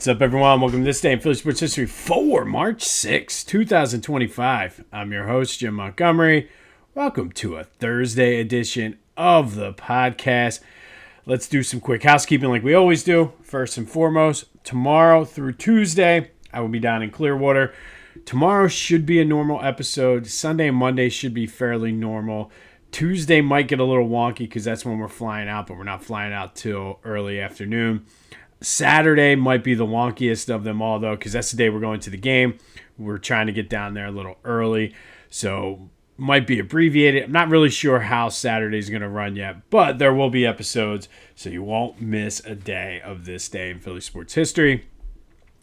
What's up, everyone? Welcome to this day in Philly sports history for March 6, 2025. I'm your host, Jim Montgomery. Welcome to a Thursday edition of the podcast. Let's do some quick housekeeping like we always do. First and foremost, tomorrow through Tuesday, I will be down in Clearwater. Tomorrow should be a normal episode. Sunday and Monday should be fairly normal. Tuesday might get a little wonky because that's when we're flying out, but we're not flying out till early afternoon. Saturday might be the wonkiest of them all, though, because that's the day we're going to the game. We're trying to get down there a little early, so might be abbreviated. I'm not really sure how Saturday's going to run yet, but there will be episodes, so you won't miss a day of this day in Philly sports history.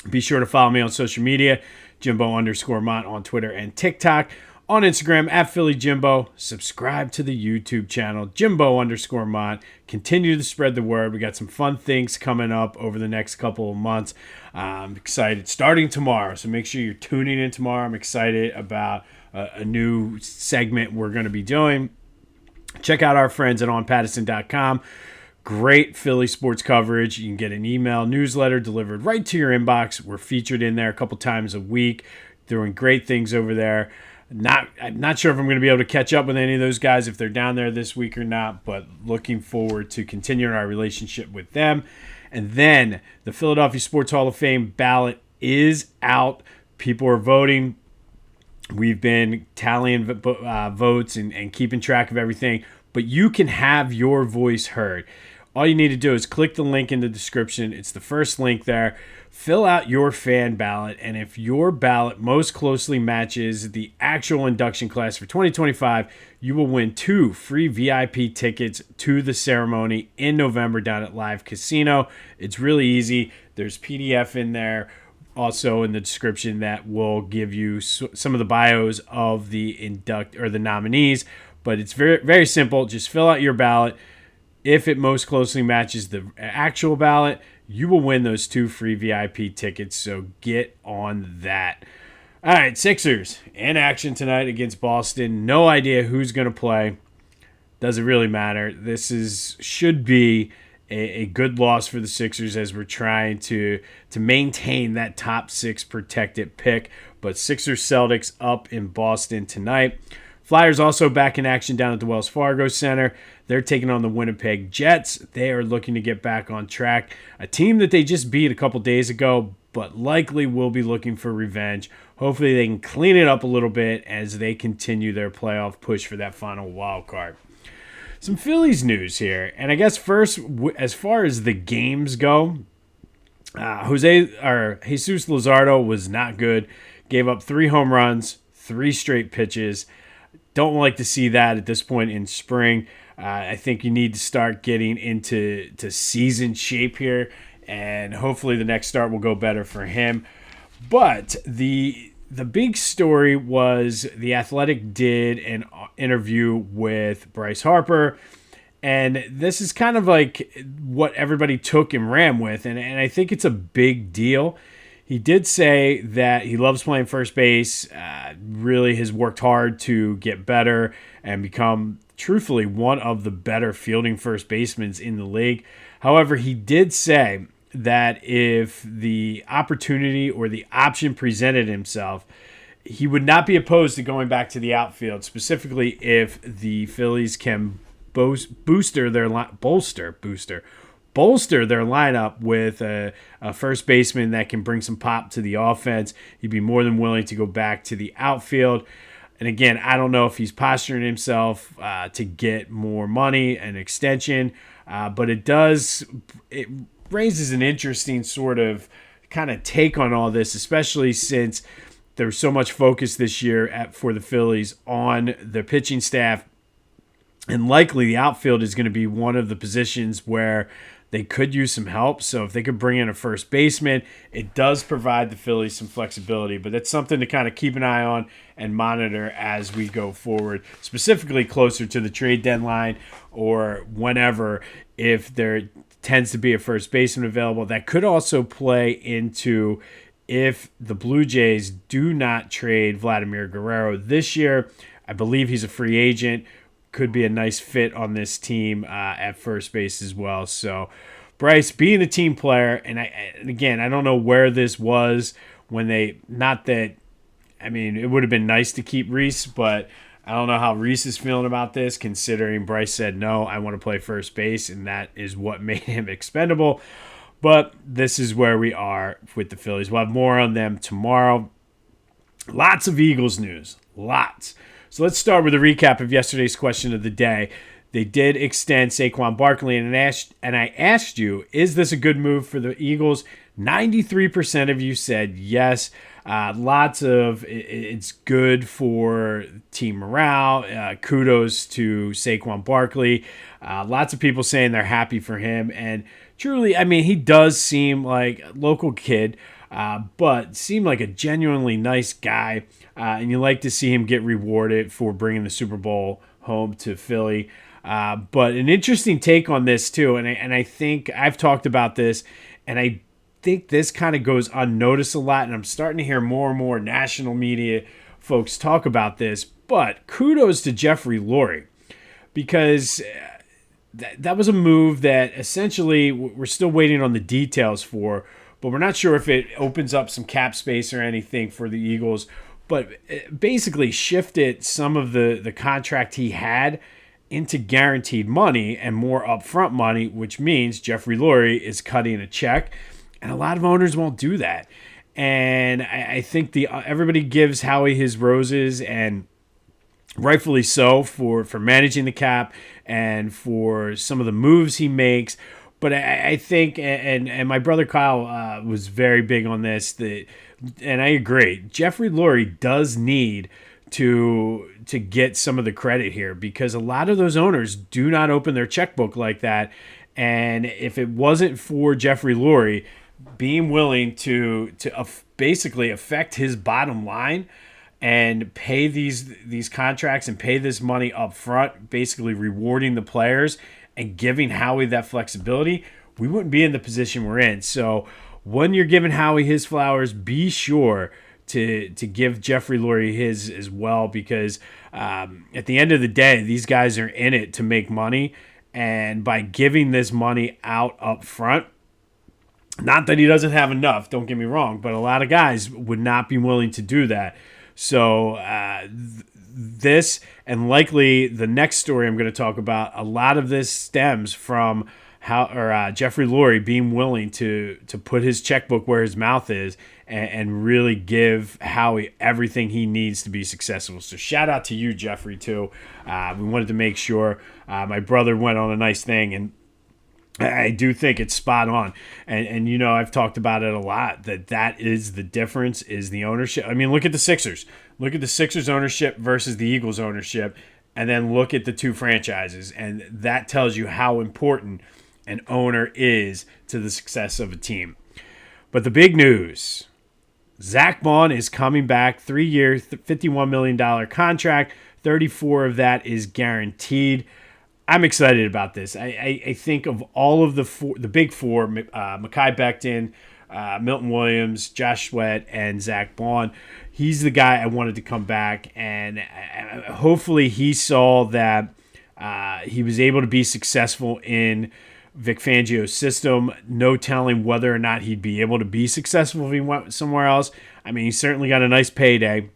Be sure to follow me on social media, Jimbo_Mont on Twitter and TikTok. On Instagram, at PhillyJimbo. Subscribe to the YouTube channel, Jimbo_Mont. Continue to spread the word. We got some fun things coming up over the next couple of months. I'm excited. Starting tomorrow, so make sure you're tuning in tomorrow. I'm excited about a new segment we're going to be doing. Check out our friends at onpattison.com. Great Philly sports coverage. You can get an email newsletter delivered right to your inbox. We're featured in there a couple times a week. Doing great things over there. I'm not sure if I'm going to be able to catch up with any of those guys if they're down there this week or not, but looking forward to continuing our relationship with them. And then the Philadelphia Sports Hall of Fame ballot is out. People are voting. We've been tallying votes and keeping track of everything, but you can have your voice heard. All you need to do is click the link in the description. It's the first link there. Fill out your fan ballot, and if your ballot most closely matches the actual induction class for 2025, you will win 2 free VIP tickets to the ceremony in November down at Live Casino. It's really easy. There's PDF in there, also in the description, that will give you some of the bios of the nominees. But it's very, very simple. Just fill out your ballot. If it most closely matches the actual ballot, you will win those 2 free VIP tickets, so get on that. All right, Sixers in action tonight against Boston. No idea who's going to play. Doesn't really matter. This should be a good loss for the Sixers as we're trying to maintain that top 6 protected pick. But Sixers-Celtics up in Boston tonight. Flyers also back in action down at the Wells Fargo Center. They're taking on the Winnipeg Jets. They are looking to get back on track. A team that they just beat a couple days ago, but likely will be looking for revenge. Hopefully they can clean it up a little bit as they continue their playoff push for that final wild card. Some Phillies news here. And I guess first, as far as the games go, Jesus Luzardo was not good. Gave up 3 home runs, 3 straight pitches. Don't like to see that at this point in spring. I think you need to start getting into season shape here, and hopefully the next start will go better for him. But the big story was The Athletic did an interview with Bryce Harper, and this is kind of like what everybody took and ran with, and I think it's a big deal. He did say that he loves playing first base, really has worked hard to get better and become, truthfully, one of the better fielding first basemen in the league. However, he did say that if the opportunity or the option presented himself, he would not be opposed to going back to the outfield, specifically if the Phillies can bolster their lineup with a first baseman that can bring some pop to the offense. He'd be more than willing to go back to the outfield. And again, I don't know if he's posturing himself to get more money and extension, but it raises an interesting sort of kind of take on all this, especially since there's so much focus this year for the Phillies on the pitching staff. And likely the outfield is going to be one of the positions where they could use some help. So if they could bring in a first baseman, it does provide the Phillies some flexibility. But that's something to kind of keep an eye on and monitor as we go forward, specifically closer to the trade deadline or whenever, if there tends to be a first baseman available. That could also play into if the Blue Jays do not trade Vladimir Guerrero this year. I believe he's a free agent. Could be a nice fit on this team at first base as well. So Bryce being a team player, and again, I don't know where this was when not that, I mean, it would have been nice to keep Reese, but I don't know how Reese is feeling about this, considering Bryce said, no, I want to play first base, and that is what made him expendable. But this is where we are with the Phillies. We'll have more on them tomorrow. Lots of Eagles news. Lots. So let's start with a recap of yesterday's question of the day. They did extend Saquon Barkley, and I asked you, is this a good move for the Eagles? 93% of you said yes. It's good for team morale. Kudos to Saquon Barkley. Lots of people saying they're happy for him. And truly, I mean, he does seem like a local kid, but seemed like a genuinely nice guy. And you like to see him get rewarded for bringing the Super Bowl home to Philly. But an interesting take on this, too. And I think I've talked about this, and I think this kind of goes unnoticed a lot, and I'm starting to hear more and more national media folks talk about this. But kudos to Jeffrey Lurie, because that was a move that essentially we're still waiting on the details for, but we're not sure if it opens up some cap space or anything for the Eagles, but it basically shifted some of the contract he had into guaranteed money and more upfront money, which means Jeffrey Lurie is cutting a check. And a lot of owners won't do that. And I think everybody gives Howie his roses, and rightfully so, for managing the cap and for some of the moves he makes. But I think, and my brother Kyle was very big on this, and I agree, Jeffrey Lurie does need to get some of the credit here, because a lot of those owners do not open their checkbook like that. And if it wasn't for Jeffrey Lurie being willing to basically affect his bottom line and pay these contracts and pay this money up front, basically rewarding the players and giving Howie that flexibility, we wouldn't be in the position we're in. So when you're giving Howie his flowers, be sure to give Jeffrey Lurie his as well, because at the end of the day, these guys are in it to make money. And by giving this money out up front, not that he doesn't have enough, don't get me wrong, but a lot of guys would not be willing to do that. So this, and likely the next story I'm going to talk about, a lot of this stems from Jeffrey Lurie being willing to put his checkbook where his mouth is and really give Howie everything he needs to be successful. So shout out to you, Jeffrey, too. We wanted to make sure. My brother went on a nice thing, and I do think it's spot on. And you know, I've talked about it a lot, that is the difference, is the ownership. I mean, look at the Sixers. Look at the Sixers ownership versus the Eagles ownership, and then look at the two franchises. And that tells you how important an owner is to the success of a team. But the big news, Zach Bond is coming back, 3-year, $51 million contract. 34 of that is guaranteed. I'm excited about this. I think of all of the big four, Mekhi Becton, Milton Williams, Josh Sweat, and Zach Bond, he's the guy I wanted to come back. And hopefully he saw that he was able to be successful in Vic Fangio's system. No telling whether or not he'd be able to be successful if he went somewhere else. I mean, he certainly got a nice payday.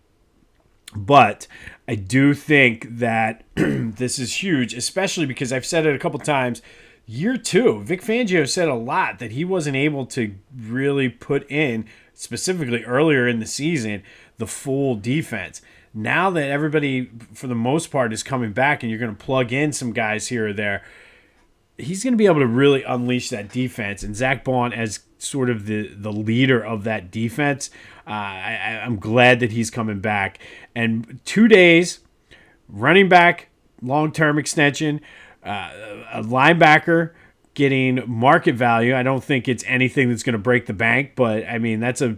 But I do think that this is huge, especially because I've said it a couple times. Year 2, Vic Fangio said a lot that he wasn't able to really put in, specifically earlier in the season, the full defense. Now that everybody, for the most part, is coming back and you're going to plug in some guys here or there, he's going to be able to really unleash that defense. And Zach Bond, as sort of the leader of that defense, I'm glad that he's coming back. And 2 days, running back, long-term extension, a linebacker getting market value. I don't think it's anything that's going to break the bank, but I mean, that's a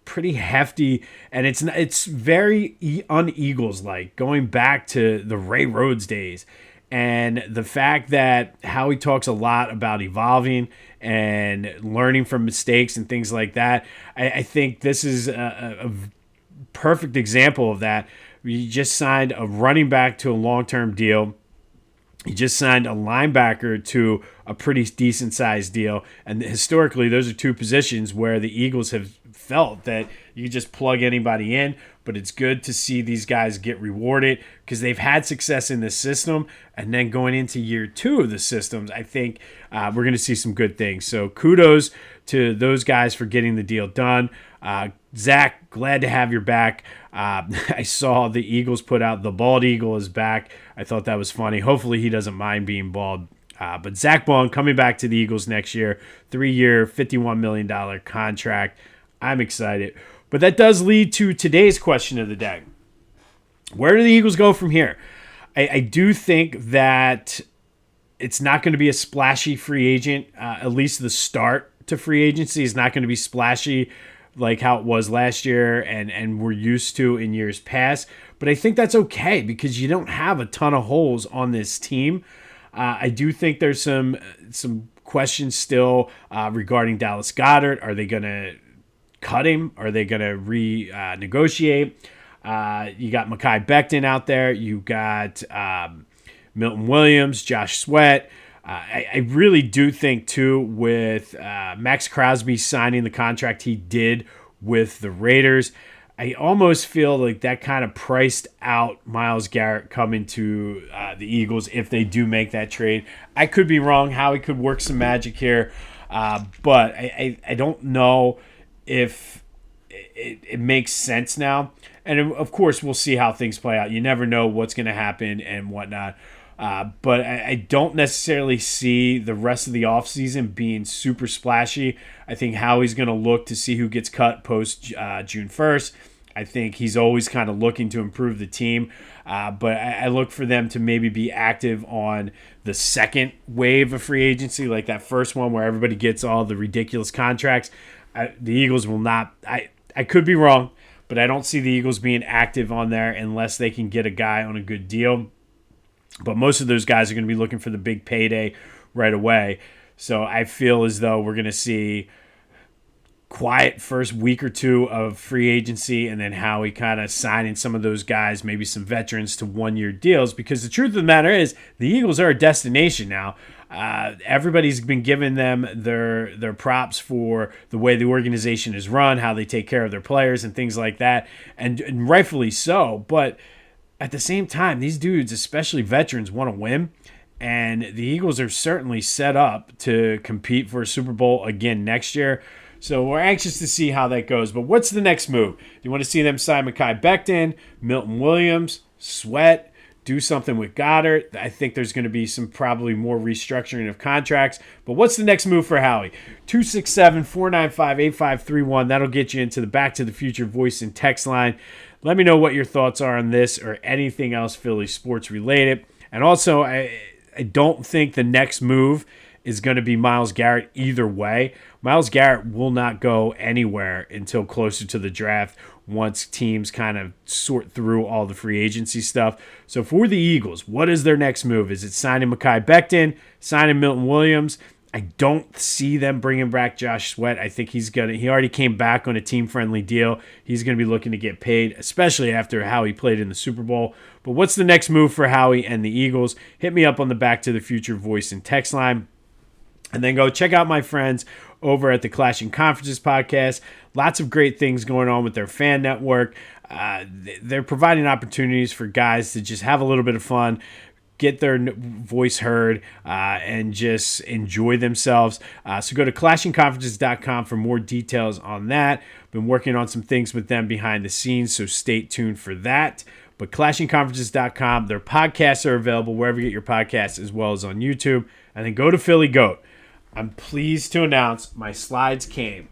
pretty hefty, and it's very un-Eagles-like, going back to the Ray Rhodes days. And the fact that Howie talks a lot about evolving and learning from mistakes and things like that, I think this is a perfect example of that. You just signed a running back to a long-term deal. He just signed a linebacker to a pretty decent-sized deal. And historically, those are two positions where the Eagles have felt that you just plug anybody in. But it's good to see these guys get rewarded because they've had success in this system. And then going into year 2 of the systems, I think we're going to see some good things. So kudos to those guys for getting the deal done. Zach, glad to have your back. I saw the Eagles put out the bald eagle is back. I thought that was funny. Hopefully he doesn't mind being bald. But Zach Bond coming back to the Eagles next year, 3-year, $51 million contract. I'm excited. But that does lead to today's question of the day. Where do the Eagles go from here? I do think that it's not going to be a splashy free agent. At least the start to free agency is not going to be splashy like how it was last year and we're used to in years past. But I think that's okay because you don't have a ton of holes on this team. I do think there's some questions still regarding Dallas Goedert. Are they going to cut him? Are they going to renegotiate? You got Mekhi Becton out there. You got Milton Williams, Josh Sweat. I really do think, too, with Max Crosby signing the contract he did with the Raiders, I almost feel like that kind of priced out Myles Garrett coming to the Eagles if they do make that trade. I could be wrong. Howie could work some magic here, but I don't know if it makes sense now. And, of course, we'll see how things play out. You never know what's going to happen and whatnot. But I don't necessarily see the rest of the offseason being super splashy. I think Howie's going to look to see who gets cut post June 1st. I think he's always kind of looking to improve the team. But I look for them to maybe be active on the second wave of free agency, like that first one where everybody gets all the ridiculous contracts. The Eagles will not – I could be wrong, but I don't see the Eagles being active on there unless they can get a guy on a good deal. But most of those guys are going to be looking for the big payday right away. So I feel as though we're going to see quiet first week or two of free agency and then Howie kind of signing some of those guys, maybe some veterans to one-year deals. Because the truth of the matter is the Eagles are a destination now. Everybody's been giving them their props for the way the organization is run, how they take care of their players and things like that. And rightfully so. But at the same time, these dudes, especially veterans, want to win. And the Eagles are certainly set up to compete for a Super Bowl again next year. So we're anxious to see how that goes. But what's the next move? You want to see them sign Mekhi Becton, Milton Williams, Sweat, do something with Goddard. I think there's going to be some probably more restructuring of contracts. But what's the next move for Howie? 267-495-8531. That'll get you into the Back to the Future voice and text line. Let me know what your thoughts are on this or anything else Philly sports related. And also, I don't think the next move is going to be Myles Garrett either way. Myles Garrett will not go anywhere until closer to the draft once teams kind of sort through all the free agency stuff. So for the Eagles, what is their next move? Is it signing Mekhi Becton, signing Milton Williams? I don't see them bringing back Josh Sweat. I think he already came back on a team-friendly deal. He's going to be looking to get paid, especially after how he played in the Super Bowl. But what's the next move for Howie and the Eagles? Hit me up on the Back to the Future voice and text line. And then go check out my friends over at the Clashing Conferences podcast. Lots of great things going on with their fan network. They're providing opportunities for guys to just have a little bit of fun, get their voice heard, and just enjoy themselves. So go to clashingconferences.com for more details on that. Been working on some things with them behind the scenes, so stay tuned for that. But clashingconferences.com, their podcasts are available wherever you get your podcasts as well as on YouTube. And then go to Philly Goat. I'm pleased to announce my slides came.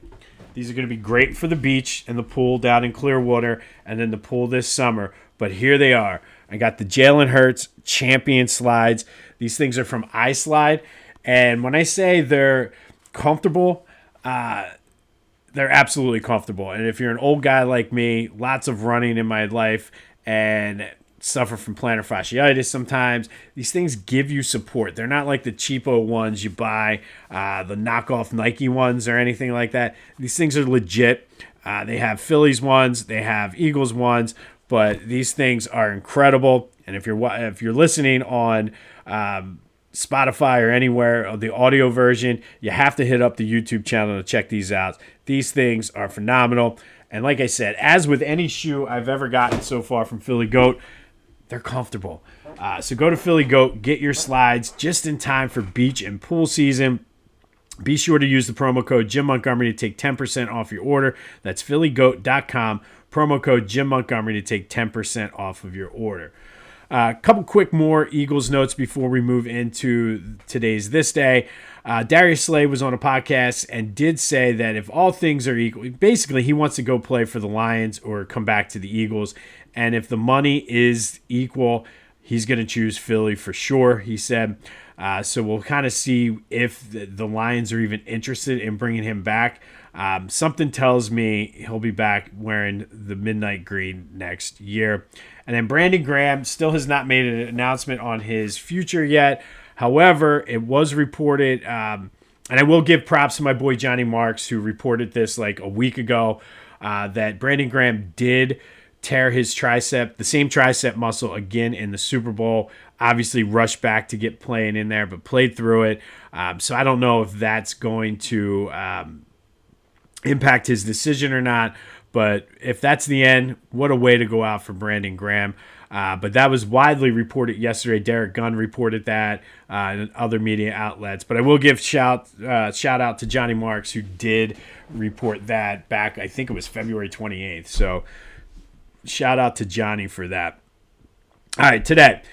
These are going to be great for the beach and the pool down in Clearwater and then the pool this summer. But here they are. I got the Jalen Hurts Champion slides. These things are from iSlide. And when I say they're comfortable, they're absolutely comfortable. And if you're an old guy like me, lots of running in my life and suffer from plantar fasciitis sometimes, these things give you support. They're not like the cheapo ones you buy, the knockoff Nike ones or anything like that. These things are legit. They have Phillies ones, they have Eagles ones, but these things are incredible. And if you're listening on Spotify or anywhere, the audio version, you have to hit up the YouTube channel to check these out. These things are phenomenal. And like I said, as with any shoe I've ever gotten so far from Philly Goat, they're comfortable. So go to Philly Goat, get your slides just in time for beach and pool season. Be sure to use the promo code Jim Montgomery to take 10% off your order. That's phillygoat.com. Promo code Jim Montgomery to take 10% off of your order. A couple quick more Eagles notes before we move into today's This Day. Darius Slay was on a podcast and did say that if all things are equal, basically he wants to go play for the Lions or come back to the Eagles. And if the money is equal, he's going to choose Philly for sure, he said. So we'll kind of see if the Lions are even interested in bringing him back. Something tells me he'll be back wearing the midnight green next year. And then Brandon Graham still has not made an announcement on his future yet. However, it was reported, and I will give props to my boy Johnny Marks, who reported this like a week ago, that Brandon Graham did tear his tricep, the same tricep muscle again in the Super Bowl. Obviously rushed back to get playing in there, but played through it. So I don't know if that's going to impact his decision or not. But if that's the end, what a way to go out for Brandon Graham. But that was widely reported yesterday. Derek Gunn reported that and other media outlets. But I will give shout out to Johnny Marks, who did report that back, I think it was February 28th. So shout out to Johnny for that. All right, today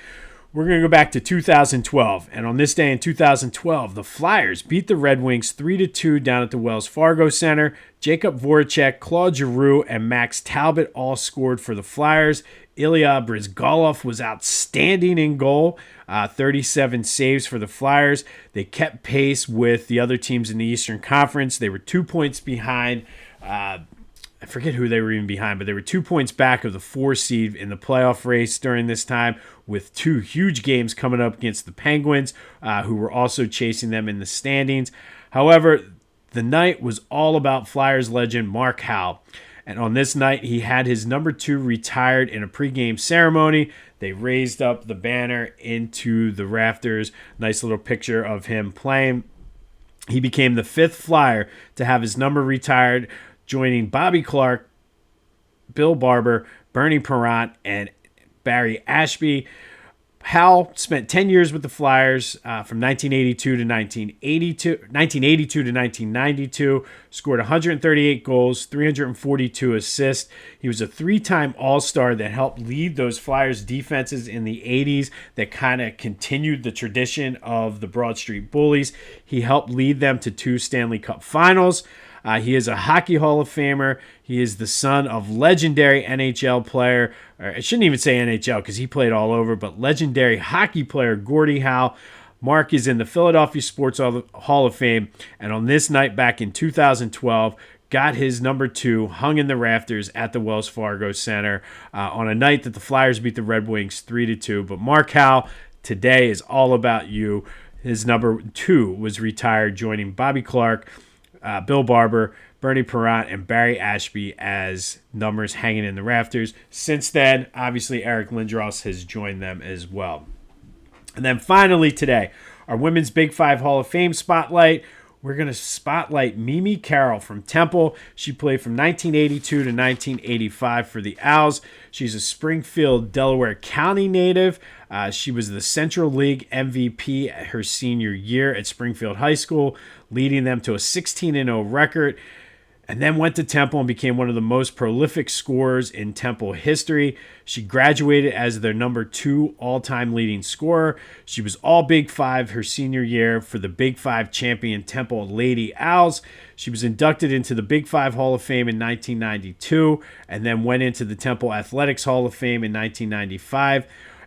we're going to go back to 2012. And on this day in 2012, the Flyers beat the Red Wings 3-2 down at the Wells Fargo Center. Jacob Voracek, Claude Giroux, and Max Talbot all scored for the Flyers. Ilya Bryzgalov was outstanding in goal, 37 saves for the Flyers. They kept pace with the other teams in the Eastern Conference. They were 2 points behind. I forget who they were even behind, but they were 2 points back of the 4 seed in the playoff race during this time, with 2 huge games coming up against the Penguins, who were also chasing them in the standings. However, the night was all about Flyers legend Mark Howe. And on this night, he had his number 2 retired in a pregame ceremony. They raised up the banner into the rafters. Nice little picture of him playing. He became the 5th Flyer to have his number retired, joining Bobby Clarke, Bill Barber, Bernie Parent, and Barry Ashby. Howe spent 10 years with the Flyers from 1982 to 1992, scored 138 goals, 342 assists. He was a 3-time All-Star that helped lead those Flyers defenses in the 80s that kind of continued the tradition of the Broad Street Bullies. He helped lead them to 2 Stanley Cup Finals. He is a Hockey Hall of Famer. He is the son of legendary NHL player, or I shouldn't even say NHL because he played all over, but legendary hockey player Gordie Howe. Mark is in the Philadelphia Sports Hall of Fame, and on this night back in 2012, got his number 2 hung in the rafters at the Wells Fargo Center on a night that the Flyers beat the Red Wings 3-2. But Mark Howe, today is all about you. His number 2 was retired, joining Bobby Clarke, Bill Barber, Bernie Parent, and Barry Ashby as numbers hanging in the rafters. Since then, obviously, Eric Lindros has joined them as well. And then finally today, our Women's Big 5 Hall of Fame spotlight. We're going to spotlight Mimi Carroll from Temple. She played from 1982 to 1985 for the Owls. She's a Springfield, Delaware County native. She was the Central League MVP her senior year at Springfield High School, leading them to a 16-0 record, and then went to Temple and became one of the most prolific scorers in Temple history. She graduated as their number 2 all-time leading scorer. She was all Big 5 her senior year for the Big 5 champion Temple Lady Owls. She was inducted into the Big 5 Hall of Fame in 1992 and then went into the Temple Athletics Hall of Fame in 1995.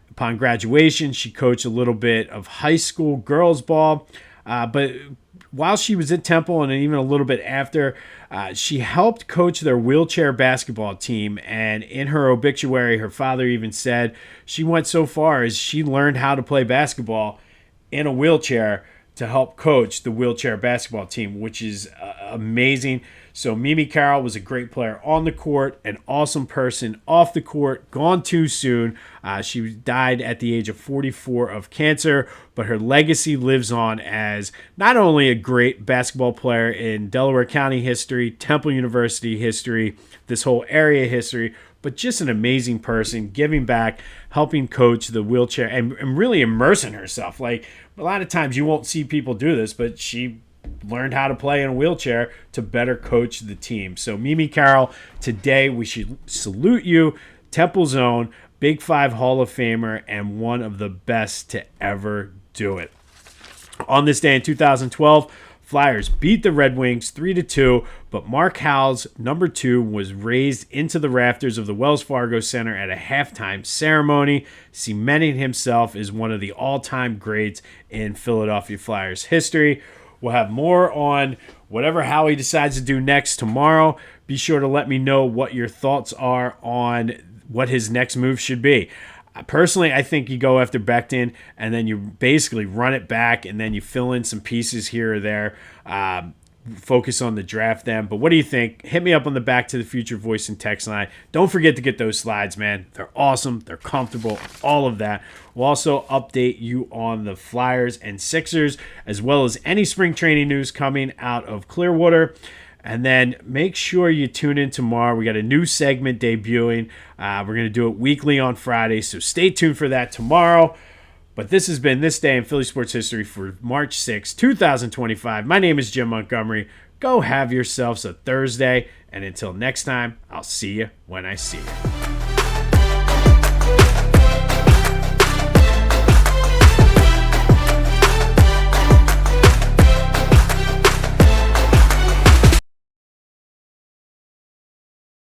Upon graduation, she coached a little bit of high school girls ball, but while she was at Temple and even a little bit after, she helped coach their wheelchair basketball team. And in her obituary, her father even said she went so far as she learned how to play basketball in a wheelchair to help coach the wheelchair basketball team, which is amazing. So Mimi Carroll was a great player on the court, an awesome person off the court, gone too soon. She died at the age of 44 of cancer, but her legacy lives on as not only a great basketball player in Delaware County history, Temple University history, this whole area history, but just an amazing person, giving back, helping coach the wheelchair, and really immersing herself. Like, a lot of times you won't see people do this, but she learned how to play in a wheelchair to better coach the team. So Mimi Carroll, today we should salute you. Temple's own Big Five Hall of Famer and one of the best to ever do it. On this day in 2012, Flyers beat the Red Wings 3-2, but Mark Howe's number 2 was raised into the rafters of the Wells Fargo Center at a halftime ceremony, cementing himself as one of the all-time greats in Philadelphia Flyers history. We'll have more on whatever Howie decides to do next tomorrow. Be sure to let me know what your thoughts are on what his next move should be. Personally, I think you go after Becton and then you basically run it back and then you fill in some pieces here or there. Focus on the draft then. But what do you think? Hit me up on the Back to the Future voice and text line. Don't forget to get those slides, man. They're awesome. They're comfortable. All of that. We'll also update you on the Flyers and Sixers, as well as any spring training news coming out of Clearwater. And then make sure you tune in tomorrow. We got a new segment debuting. We're going to do it weekly on Friday, so stay tuned for that tomorrow. But this has been This Day in Philly Sports History for March 6, 2025. My name is Jim Montgomery. Go have yourselves a Thursday. And until next time, I'll see you when I see you.